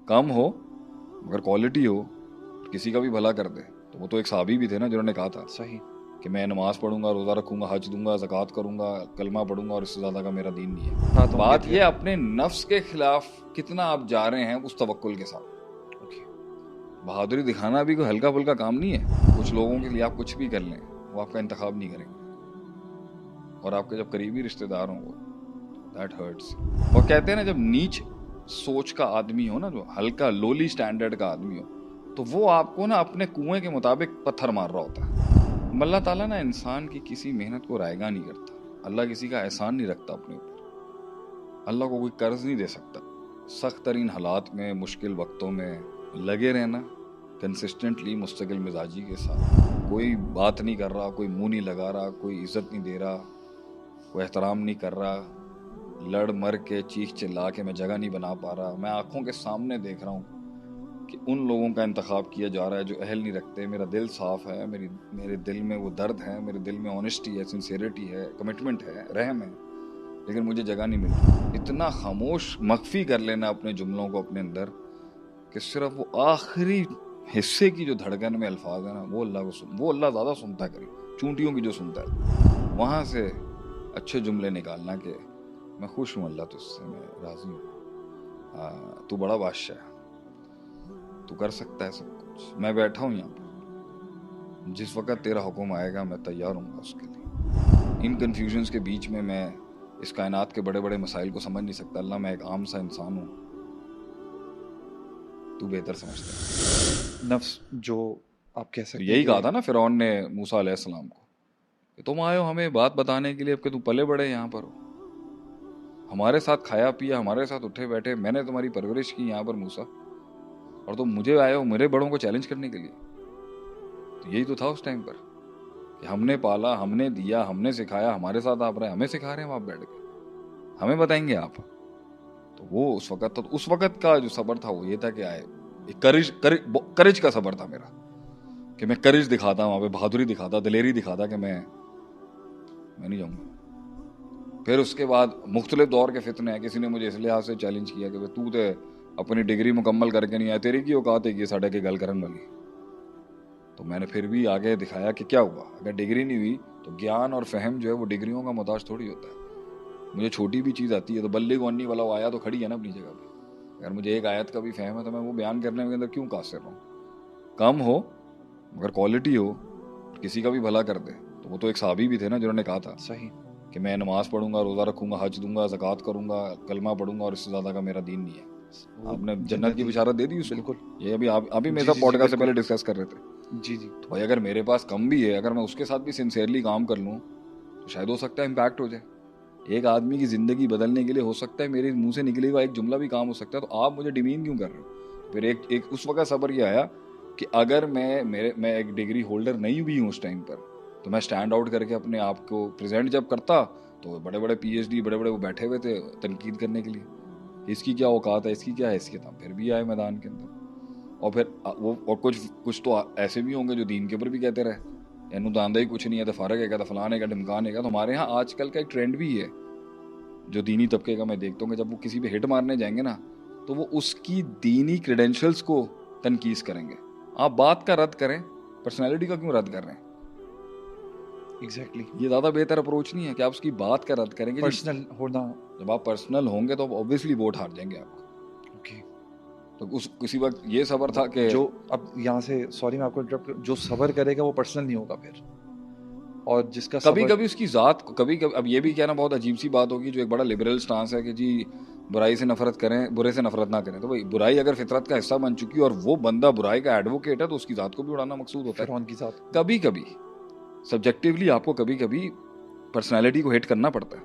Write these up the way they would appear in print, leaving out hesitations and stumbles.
कम हो मगर क्वालिटी हो, किसी का भी भला कर दे। तो वो तो एक साहबी भी थे ना जिन्होंने कहा था सही। कि मैं नमाज पढ़ूंगा, रोज़ा रखूंगा, हज दूंगा, ज़कात करूंगा, कलमा पढ़ूंगा और इससे ज़्यादा का मेरा दीन नहीं है। हाँ, तो उनके बात थे। ये अपने नफ्स के खिलाफ कितना आप जा रहे हैं उस तवक्कुल के साथ। ओके। बहादुरी दिखाना भी कोई हल्का फुल्का काम नहीं है। कुछ लोगों के लिए आप कुछ भी कर लें, वो आपका इंतखाब नहीं करेंगे, और आपके जब करीबी रिश्तेदार हों वो, दैट हर्ट्स। और कहते हैं ना, जब नीच सोच का आदमी हो ना, जो हल्का लोली स्टैंडर्ड का आदमी हो, तो वो आपको ना अपने कुएं के मुताबिक पत्थर मार रहा होता है। अल्लाह ताला ना इंसान की किसी मेहनत को रायगा नहीं करता। अल्लाह किसी का एहसान नहीं रखता अपने ऊपर। अल्लाह को कोई कर्ज नहीं दे सकता। सख्त तरीन हालात में, मुश्किल वक्तों में लगे रहना, कंसिस्टेंटली मुस्तकिल मिजाजी के साथ। कोई बात नहीं कर रहा, कोई मुंह नहीं लगा रहा, कोई इज्जत नहीं दे रहा, कोई एहतराम नहीं कर रहा, लड़ मर के चीख चिल्ला के मैं जगह नहीं बना पा रहा। मैं आंखों के सामने देख रहा हूँ कि उन लोगों का इंतखाब किया जा रहा है जो अहल नहीं रखते। मेरा दिल साफ है, मेरे दिल में वो दर्द है, मेरे दिल में ऑनेस्टी है, सिंसियरिटी है, कमिटमेंट है, रहम है, लेकिन मुझे जगह नहीं मिलती। इतना खामोश मख्फी कर लेना अपने जुमलों को अपने अंदर कि सिर्फ वो आखिरी हिस्से की जो धड़कन में अल्फाज है ना, वो अल्लाह ज़्यादा सुनता करी, चूंटियों की जो सुनता है, वहाँ से अच्छे जुमले निकालना कि मैं खुश हूँ अल्लाह तुझसे, मैं राज़ी हूँ, तू बड़ा बादशाह है, तू कर सकता है सब कुछ, मैं बैठा हूँ यहाँ पर, जिस वक़्त तेरा हुक्म आएगा मैं तैयार हूँ उसके लिए। इन कन्फ्यूजन्स के बीच में मैं इस कायनात के बड़े बड़े मसाइल को समझ नहीं सकता। अल्लाह, मैं एक आम सा इंसान हूँ, तू बेहतर समझता है। नफ्स जो आप कह तो सकते हैं यही कहा कि था ना फिरौन ने मूसा अलैहिस्सलाम को कि तुम आए हो हमें बात बताने के लिए, अब कि तुम पले बड़े यहाँ पर हो, हमारे साथ खाया पिया, हमारे साथ उठे बैठे, मैंने तुम्हारी परवरिश की यहाँ पर मूसा, और तुम मुझे आए हो मेरे बड़ों को चैलेंज करने के लिए। तो यही तो था उस टाइम पर कि हमने पाला, हमने दिया, हमने सिखाया, हमारे साथ आप रहे, हमें सिखा रहे हैं आप बैठ के, हमें बताएंगे आप। तो वो उस वक्त का जो सबर था वो ये था कि आए, करेज का सबर था मेरा, कि मैं करेज दिखाता, वहां पे बहादुरी दिखाता, दिलेरी दिखाता कि मैं नहीं जाऊंगा। फिर उसके बाद मुख्तलिफ दौर के फितने हैं। किसी ने मुझे इस लिहाज से चैलेंज किया कि तू तो अपनी डिग्री मुकम्मल करके नहीं आया, तेरी की औकात है कि साढ़े के गल करन वाली। तो मैंने फिर भी आगे दिखाया कि क्या हुआ, अगर डिग्री नहीं हुई तो ज्ञान और फहम जो है वो डिग्रियों का मोहताज थोड़ी होता है। मुझे छोटी भी चीज़ आती है तो बल्ले गोनी वाला वो आया तो खड़ी है ना अपनी जगह पे। अगर मुझे एक आयत का भी फहम है तो मैं वो बयान करने के अंदर क्यों कासिर रहूँ। कम हो मगर क्वालिटी हो, किसी का भी भला कर दे। तो वो तो एक साहबी भी थे ना जिन्होंने कहा था सही कि मैं नमाज पढ़ूंगा, रोज़ा रखूंगा, हज दूंगा, ज़कात करूंगा, कलमा पढ़ूंगा, और इससे ज़्यादा का मेरा दीन नहीं है। वो आपने जन्नत जन्नत की की। बिशारत दे दी उसको। बिल्कुल। ये अभी आप ही मेरे जी साथ जी जी, पॉडकास्ट से बिल्कुल। पहले डिस्कस कर रहे थे। जी जी। तो भाई अगर मेरे पास कम भी है, अगर मैं उसके साथ भी सिंसियरली काम कर लूँ तो शायद हो सकता है इम्पैक्ट हो जाए। एक आदमी की ज़िंदगी बदलने के लिए हो सकता है मेरे मुंह से निकले हुआ एक जुमला भी काम हो सकता है। तो आप मुझे डिमीन क्यों कर रहे हो। फिर एक उस वक्त सबर ये आया कि अगर मैं एक डिग्री होल्डर नहीं भी हूँ उस टाइम पर, तो मैं स्टैंड आउट करके अपने आप को प्रेजेंट जब करता तो बड़े बड़े PhD बड़े बड़े वो बैठे हुए थे तनकीद करने के लिए, इसकी क्या औकात है, इसकी क्या हैसियत। हम फिर भी आए मैदान के अंदर। और फिर वो और कुछ तो ऐसे भी होंगे जो दीन के ऊपर भी कहते रहे, इनू तो आंदा ही कुछ नहीं है, तो फ़र्क है क्या, तो फलाने का ढमकाने का। तो हमारे यहाँ आजकल का एक ट्रेंड भी है जो दीनी तबके का, मैं देखता हूँ कि जब वो किसी पे हिट मारने जाएंगे ना तो वो उसकी दीनी क्रेडेंशियल्स को तनकीस करेंगे। आप बात का रद्द करें, पर्सनैलिटी का क्यों रद्द कर रहे हैं। एग्जैक्टली। ये ज़्यादा बेहतर अप्रोच नहीं है कि आप उसकी बात का रद्द करेंगे। पर्सनल होना। जब आप पर्सनल होंगे तो ऑब्वियसली वोट हार जाएंगे आपका। ओके। तो किसी वक्त ये सबर था कि जो अब यहाँ से, सॉरी मैं आपको इंटरप्ट, जो सबर करेगा वो पर्सनल नहीं होगा फिर, और जिसका कभी सबर। कभी उसकी ज़ात कभी कभी, अब ये भी कहना बहुत अजीब सी बात होगी, जो एक बड़ा लिबरल स्टांस है कि जी बुराई से नफरत करें, बुरे से नफरत ना करें। तो भाई बुराई अगर फितरत का हिस्सा बन चुकी है और वो बंदा बुराई का एडवोकेट है तो उसकी ज़ात को भी उड़ाना मकसूद होता है। फिरौन की साथ। कभी कभी सब्जेक्टिवली आपको कभी कभी पर्सनैलिटी को हिट करना पड़ता है,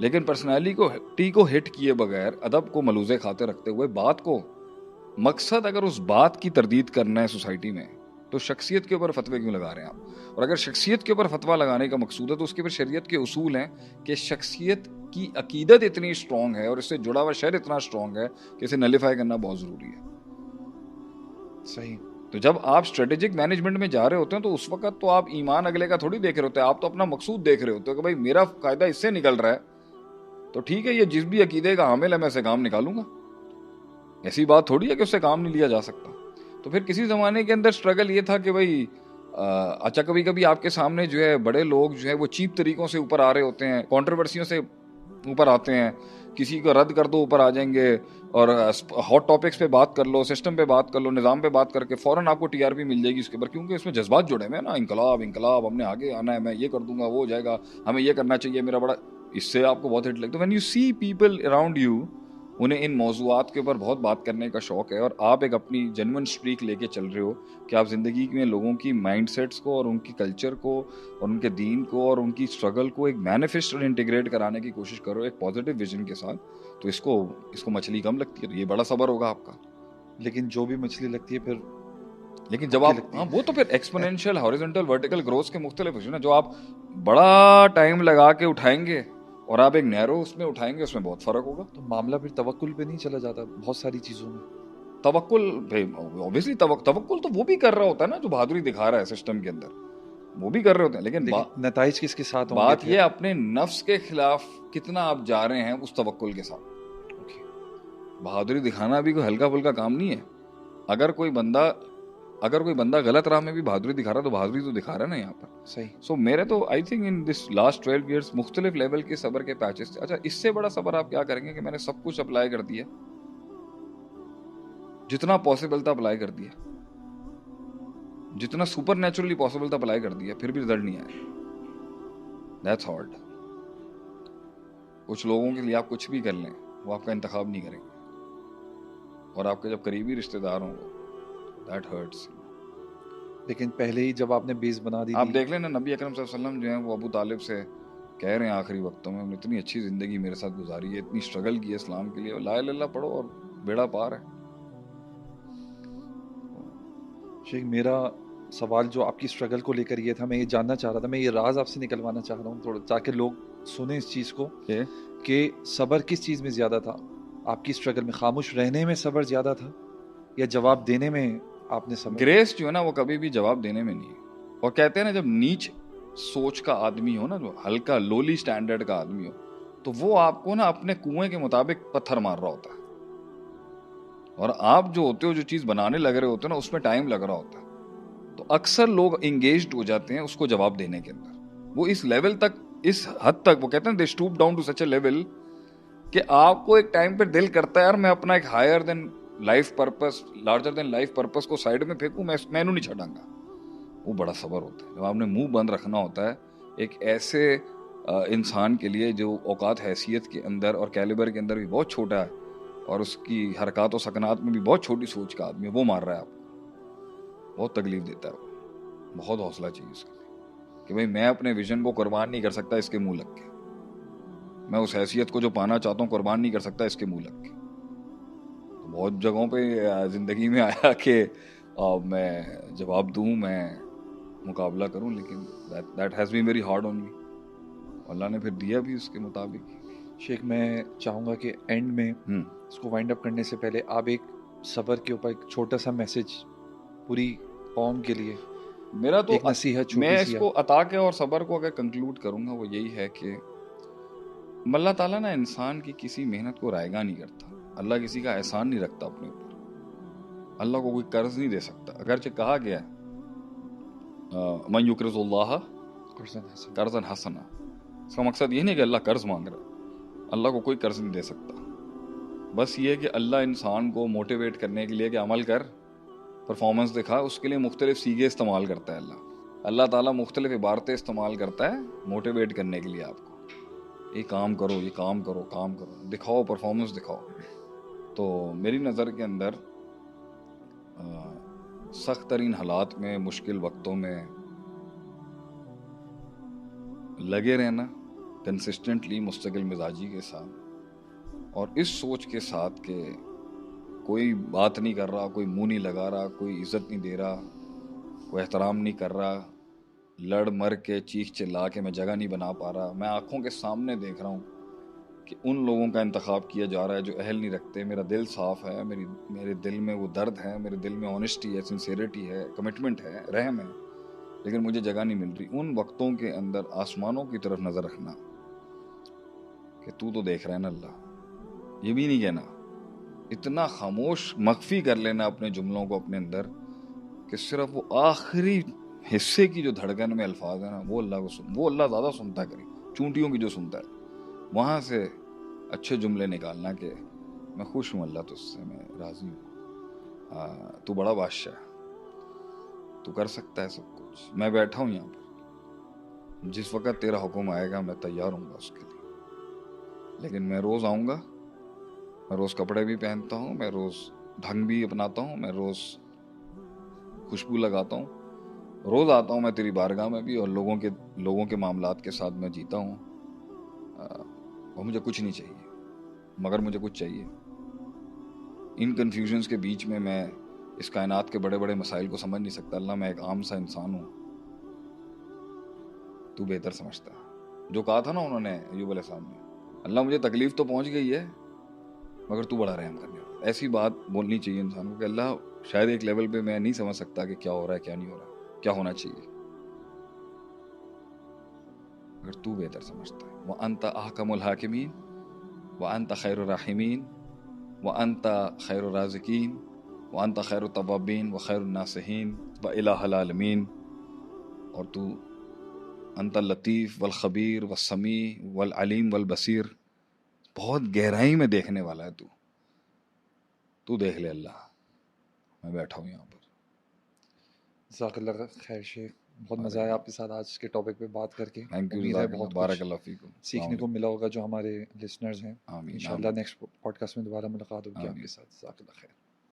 लेकिन पर्सनैलिटी को हिट किए बगैर, अदब को मलूज़े खाते रखते हुए, बात को, मकसद अगर उस बात की तरदीद करना है सोसाइटी में, तो शख्सियत के ऊपर फतवे क्यों लगा रहे हैं आप। और अगर शख्सियत के ऊपर फतवा लगाने का मकसूद है तो उसके ऊपर शरीयत के उसूल हैं कि शख्सियत की अकीदत इतनी स्ट्रॉन्ग है और इससे जुड़ा हुआ शर इतना स्ट्रॉन्ग है कि इसे नलिफाई करना बहुत ज़रूरी है। सही। तो जब आप स्ट्रेटेजिक मैनेजमेंट में जा रहे होते हैं तो उस वक्त तो आप ईमान अगले का थोड़ी देख रहे होते हैं, आप तो अपना मकसूद देख रहे होते हो कि भाई मेरा फायदा इससे निकल रहा है तो ठीक है, ये जिस भी अकीदे का हामिल है मैं इसे काम निकालूंगा। ऐसी बात थोड़ी है कि उससे काम नहीं लिया जा सकता। तो फिर किसी ज़माने के अंदर स्ट्रगल ये था कि भाई अच्छा कभी कभी आपके सामने जो है बड़े लोग जो है वो चीप तरीकों से ऊपर आ रहे होते हैं, कंट्रोवर्सियों से ऊपर आते हैं, किसी को रद्द कर दो ऊपर आ जाएंगे, और हॉट टॉपिक्स पे बात कर लो, सिस्टम पे बात कर लो, निज़ाम पे बात करके फ़ौरन आपको टीआरपी मिल जाएगी उसके ऊपर, क्योंकि इसमें जज्बात जुड़े हुए हैं ना, इंकलाब इंकलाब, हमने आगे आना है, मैं ये कर दूंगा, वो हो जाएगा, हमें ये करना चाहिए, मेरा बड़ा, इससे आपको बहुत हिट लगता है। When you see people around you, उन्हें इन मौज़ूआत के ऊपर बहुत बात करने का शौक़ है, और आप एक अपनी जेन्युइन स्ट्रीक लेके चल रहे हो कि आप ज़िंदगी में लोगों की माइंडसेट्स को और उनकी कल्चर को और उनके दीन को और उनकी स्ट्रगल को एक मैनिफेस्ट और इंटीग्रेट कराने की कोशिश करो एक पॉजिटिव विजन के साथ, तो इसको मछली कम लगती है, तो ये बड़ा सबर होगा आपका। लेकिन जो भी मछली लगती है फिर लेकिन जब भूखे आप, लगती हाँ है। वो तो फिर एक्सपोनेंशियल हॉरिजॉन्टल वर्टिकल ग्रोथ के मुख्तलिफ विजन है, जो आप बड़ा टाइम लगा के उठाएंगे और आप एक नैरो उसमें उठाएंगे, उसमें बहुत फ़र्क होगा। तो मामला फिर तवक्कुल पे नहीं चला जाता बहुत सारी चीज़ों में? तवक्कुल, ऑब्वियसली तवक्कुल तो वो भी कर रहा होता है ना जो बहादुरी दिखा रहा है सिस्टम के अंदर, वो भी कर रहे होते हैं, लेकिन लेकिन नताइज किसके साथ होंगे बात फिर? ये अपने नफ्स के खिलाफ कितना आप जा रहे हैं उस तवक्कुल के साथ। ओके। बहादुरी दिखाना भी कोई हल्का फुल्का काम नहीं है। अगर कोई बंदा गलत राह में भी बहादुरी दिखा रहा है तो बहादुरी तो दिखा रहा है ना यहाँ पर। सही। सो मेरे तो I think in this last 12 years मुख्तलिफ लेवल के सबर के पैचेस थे। अच्छा, इससे बड़ा सबर आप क्या करेंगे कि मैंने सब कुछ अप्लाई कर दिया, जितना पॉसिबल था अप्लाई कर दिया, जितना सुपर नेचुरली पॉसिबल था अप्लाई कर दिया, फिर भी रिजल्ट नहीं आया। That's hard. कुछ लोगों के लिए आप कुछ भी कर लें, वो आपका इंतखाब नहीं करेंगे, और आपके जब करीबी रिश्तेदार हों दैट हर्ट्स। लेकिन पहले ही जब आपने बेस बना दी आप थी। देख लेना, नबी अकरम सल्लल्लाहु अलैहि वसल्लम जो है वो अबू तालिब से कह रहे हैं आखिरी वक्तों में, उन्होंने इतनी अच्छी ज़िंदगी मेरे साथ गुजारी है, इतनी स्ट्रगल की है इस्लाम के लिए, ला इलाहा इल्लल्लाह पढ़ो और बेड़ा पार है। शेख, मेरा सवाल जो आपकी स्ट्रगल को लेकर ये था, मैं ये जानना चाह रहा था, मैं ये राज आपसे निकलवाना चाह रहा हूँ थोड़ा, ताकि लोग सुने इस चीज़ को कि सब्र किस चीज़ में ज़्यादा था आपकी स्ट्रगल में? खामोश रहने में सब्र ज़्यादा था या जवाब देने में आपने सब्र? ग्रेस जो है ना वो कभी भी जवाब देने में नहीं है। और कहते हैं ना, जब नीच सोच का आदमी हो ना, जो हल्का लोली स्टैंडर्ड का आदमी हो, तो वो आपको ना अपने कुएं के मुताबिक पत्थर मार रहा होता है, और आप जो होते हो, जो चीज़ बनाने लग रहे होते हो ना, उसमें टाइम लग रहा होता है। तो अक्सर लोग इंगेज्ड हो जाते हैं उसको जवाब देने के अंदर। वो इस लेवल तक, इस हद तक, वो कहते हैं they stoop down to such a level कि आपको एक टाइम पे दिल करता है यार मैं अपना एक higher than life purpose, larger than life purpose को साइड में फेंकूं, मैनू नहीं छड़ांगा। वो बड़ा सबर होता है जब आपने मुंह बंद रखना होता है एक ऐसे इंसान के लिए जो औकात हैसियत के अंदर और कैलिबर के अंदर भी बहुत छोटा है, और उसकी हरकत और सकनात में भी बहुत छोटी सोच का आदमी, वो मार रहा है आपको, बहुत तकलीफ देता है वो। बहुत हौसला चाहिए उसके लिए कि भाई मैं अपने विजन को कुर्बान नहीं कर सकता इसके मुंह लग के, मैं उस हैसियत को जो पाना चाहता हूँ कुर्बान नहीं कर सकता इसके मुंह लग के। तो बहुत जगहों पे ज़िंदगी में आया कि मैं जवाब दूँ, मैं मुकाबला करूँ, लेकिन that has been very hard on me. Allah ने फिर दिया भी उसके मुताबिक। शेख, मैं चाहूँगा कि एंड में इसको वाइंड अप करने से पहले आप एक सबर के ऊपर एक छोटा सा मैसेज पूरी कौम के लिए, मेरा तो एक नसीहत छोटी मैं सी इसको अता के और सबर को अगर कंक्लूड करूँगा वो यही है कि अल्लाह ताला ना इंसान की किसी मेहनत को रायगा नहीं करता। अल्लाह किसी का एहसान नहीं रखता अपने ऊपर। अल्लाह को कोई कर्ज नहीं दे सकता, अगरचे कहा गया मन युक्रिजुल्लाह कर्जन हसना। इसका मकसद ये नहीं कि अल्लाह कर्ज मांग रहा है, अल्लाह को कोई कर्ज नहीं दे सकता। बस ये कि अल्लाह इंसान को मोटिवेट करने के लिए कि अमल कर, परफॉर्मेंस दिखा, उसके लिए मुख्तलिफ सीगे इस्तेमाल करता है अल्लाह ताला मुख्तलिफ इबारतें इस्तेमाल करता है मोटिवेट करने के लिए आपको, ये काम करो, ये काम करो, काम करो, दिखाओ, परफॉर्मेंस दिखाओ। तो मेरी नज़र के अंदर सख्त तरीन हालात में, मुश्किल वक्तों में लगे रहना कंसिस्टेंटली, मुस्तकिल मिजाजी के साथ, और इस सोच के साथ कि कोई बात नहीं कर रहा, कोई मुंह नहीं लगा रहा, कोई इज़्ज़त नहीं दे रहा, कोई एहतराम नहीं कर रहा, लड़ मर के चीख चिल्ला के मैं जगह नहीं बना पा रहा, मैं आंखों के सामने देख रहा हूँ कि उन लोगों का इंतखाब किया जा रहा है जो अहल नहीं रखते। मेरा दिल साफ़ है, मेरे दिल में वो दर्द है, मेरे दिल में ऑनेस्टी है, सिंसेरिटी है, कमिटमेंट है, रहम है, लेकिन मुझे जगह नहीं मिल रही। उन वक्तों के अंदर आसमानों की तरफ नज़र रखना कि तू तो देख रहा है ना अल्लाह, ये भी नहीं कहना इतना खामोश मख्फी कर लेना अपने जुमलों को अपने अंदर कि सिर्फ वो आखिरी हिस्से की जो धड़कन में अल्फाज है ना, वो अल्लाह को वो अल्लाह ज़्यादा सुनता है, करी चूंटियों की जो सुनता है, वहाँ से अच्छे जुमले निकालना कि मैं खुश हूँ अल्लाह तुझसे, मैं राज़ी हूँ, तू बड़ा बादशाह है, तू कर सकता है सब कुछ, मैं बैठा हूँ यहाँ पर, जिस वक़्त तेरा हुक्म आएगा मैं तैयार हूँ उसके लिए। लेकिन मैं रोज़ आऊँगा, मैं रोज़ कपड़े भी पहनता हूँ, मैं रोज़ ढंग भी अपनाता हूँ, मैं रोज़ खुशबू लगाता हूँ, रोज़ आता हूँ मैं तेरी बारगाह में भी, और लोगों के मामलात के साथ मैं जीता हूँ, और मुझे कुछ नहीं चाहिए, मगर मुझे कुछ चाहिए। इन कन्फ्यूजन्स के बीच में मैं इस कायनात के बड़े बड़े मसाइल को समझ नहीं सकता। अल्लाह, मैं एक आम सा इंसान हूँ, तू बेहतर समझता है। जो कहा था ना उन्होंने अय्यूब अलैहिस्सलाम ने, अल्लाह मुझे तकलीफ तो पहुंच गई है मगर तू बड़ा रहम करने वाला। ऐसी बात बोलनी चाहिए इंसान को कि अल्लाह, शायद एक लेवल पे मैं नहीं समझ सकता कि क्या हो रहा है क्या नहीं हो रहा, क्या होना चाहिए, मगर तू बेहतर समझता है। व अंता अहकमुल हाकिमीन व अंता खैरुर राहिमीन व अंता खैरुर राज़िकीन व अंता खैरुत तवाब्बीन व खैरुन नासिहीन व इलाहुल आलमीन। और तू अंता लतीफ़ वल खबीर व समी वल अलीम वल बसीर, बहुत गहराई में देखने वाला है तू, तू देख ले अल्लाह, मैं बैठा हूँ यहाँ पर। जज़ाकल्लाह खैर शेख, बहुत मज़ा आया आपके साथ आज के टॉपिक पे बात करके। थैंक यू, उम्मीद है बहुत कुछ बारकल्लाह फीकुम। सीखने को मिला होगा जो हमारे लिसनर्स हैं। आमीन इंशाल्लाह आमीन नेक्स्ट पॉडकास्ट में दोबारा मुलाकात होगी आमीन। आपके साथ। जज़ाकल्लाह खैर।